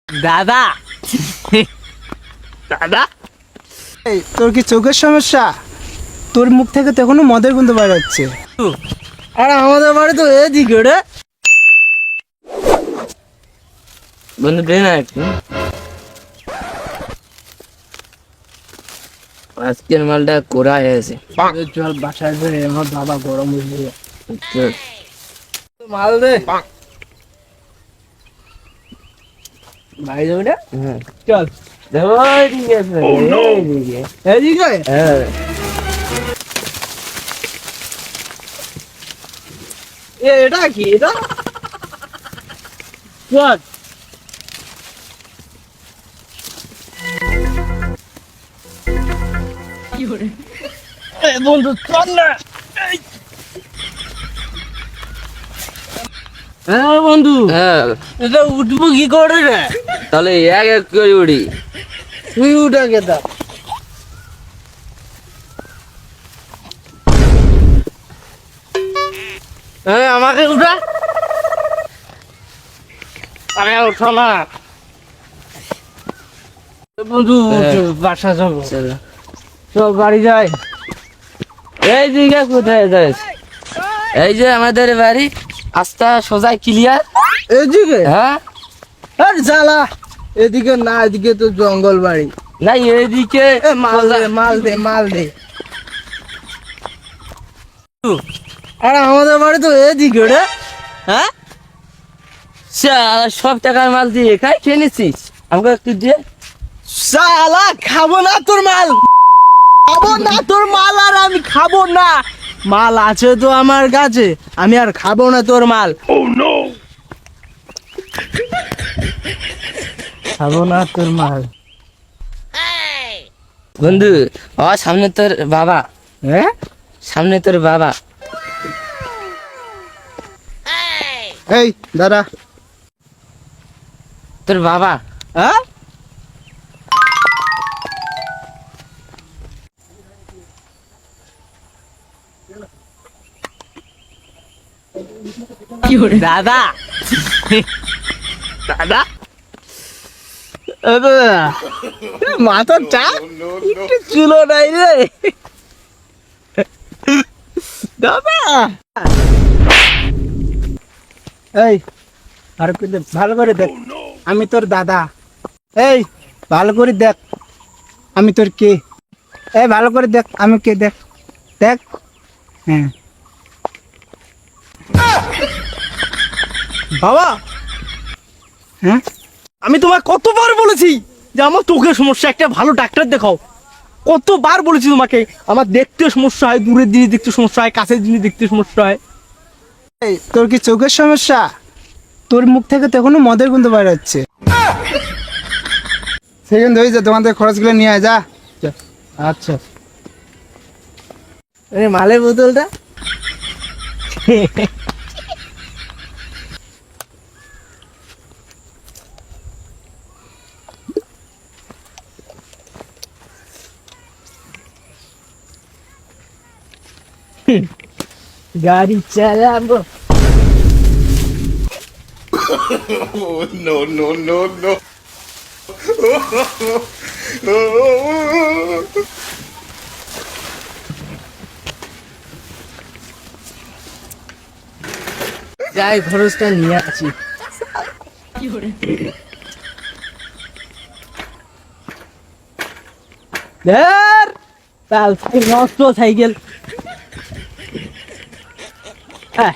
দাদা দাদা এই তোর কি চোখের সমস্যা? তোর মুখ থেকে তো এখনো মদের গন্ধ বার হচ্ছে। আর আমাদের বাড়ি তো এদিকে রে। বন্ধু দে না একটু, আজকের মালটা কোরা হয়েছে। চল বাসায় ধরে, আমার বাবা গরম হয়ে চল। মাল দে ভাই যাবে না? হ্যাঁ চল দেখো এদিকে আছে, এদিকে। এদিকে হ্যাঁ এটা কি এটা? চল বন্ধু চল না। হ্যাঁ বন্ধু, হ্যাঁ এটা উঠবো কি করে রে? তাহলে এক এক করে উড়ি। তুই উঠে গেতা। হ্যাঁ আমাকে উঠা। আমি আর উঠো না বন্ধু, বাসা যাবো। চল বাড়ি যাই। এই দিকে কোথায় যাস? এই যে আমাদের বাড়ি, আস্তা সোজা ক্লিয়ার। এদিকে হ্যাঁ আর জ্বালা, এদিকে না, এদিকে তো জঙ্গল বাড়ি। না এইদিকে মাল দে মাল দে মাল দে। আর আমাদের বাড়ি তো এদিকে রে। হ্যাঁ সব টাকার মাল দিয়ে খাই খেয়ে নিচ্ছিস, আমাকে একটু দিয়ে। শালা খাবো না তোর মাল, খাবো না তোর মাল, আর আমি খাবো না। মাল আছে তো আমার কাছে, আমি আর খাবো না তোর মাল। খাবো না তোর মাল। বন্ধু সামনে তোর বাবা। হ্যাঁ সামনে তোর বাবা। এই দাদা, তোর বাবা। হ্যাঁ দাদা দাদা মাথার চাপ একটু চুলো নাই রে দাদা। এই আর ভালো করে দেখ, আমি তোর দাদা। এই ভালো করে দেখ আমি তোর কে। এই ভালো করে দেখ আমি কে, দেখ দেখ। হ্যাঁ বাবা, হ্যাঁ আমি তোমায় কতবার বলেছি যে আমার চোখের সমস্যা, একটা ভালো ডাক্তার দেখাও। কতবার বলেছি তোমাকে, আমার দেখতে সমস্যা হয়, দূরের জিনিস দেখতে সমস্যা হয়, কাছের জিনিস দেখতে সমস্যা হয়। এই তোর কি চোখের সমস্যা? তোর মুখ থেকে তো এখনো মদের গন্ধ বার হচ্ছে। সেকেন্ড হয়ে যা, তোমাদের খরচগুলো নিয়ে আয় যা। আচ্ছা মালের বোতলটা গাড়ি চালাবো। No, no, no, no. যাই খরচটা নিয়ে আসি। নষ্ট সাইকেল। হ্যাঁ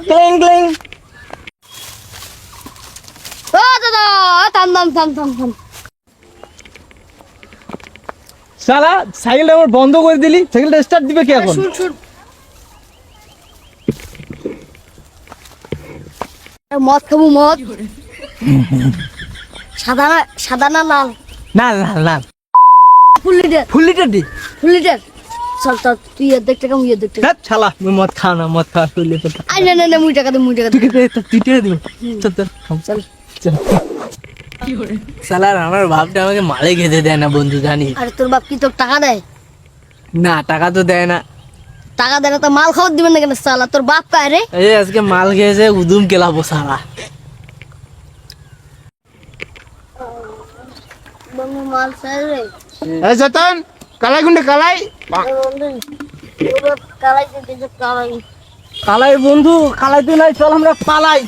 ক্লিং ক্লিং। ও দাদা, থাম থাম থাম থাম থাম। শালা সাইকেলটা আমার বন্ধ করে দিলি, সাইকেলটা স্টার্ট দিবে কি এখন? শুন শুন, মদ খাবো মদ। সাদা না, সাদা না লাল? না না না, ফুল লিটার, ফুল লিটার দি। Full litre. চল চল, তুই এর দেখতে কেমন, ইয়ে দেখতে। ধ্যাৎ শালা, মুই মদ খাও না, মদ খাওয়া ফুল লিটার। আই না না না, মুই টাকা দে, মুই টাকা দে। তুই টিটে দিও। চল চল চল। চল। শালার আমার বাপটা আমাকে মালে খেতে দেয় না বন্ধু, জানি আর তোর বাপ কি তোর টাকা দেয়? না, টাকা তো দেয় না। টাকা দেয় না তো মাল খাওয়ার দিবেন না কেন সালা? তোর বাপ কায় রে? এই যে আজকে মাল খেয়েছে, উদুম কেলাবো সারা। বন্ধু মাল চাই রে। এই যতন কালাই গুন্ডে কালাই বন্ধু কালাই দিতে কালাই। কালাই বন্ধু, কালাই তুই নাই, চল আমরা পালাই।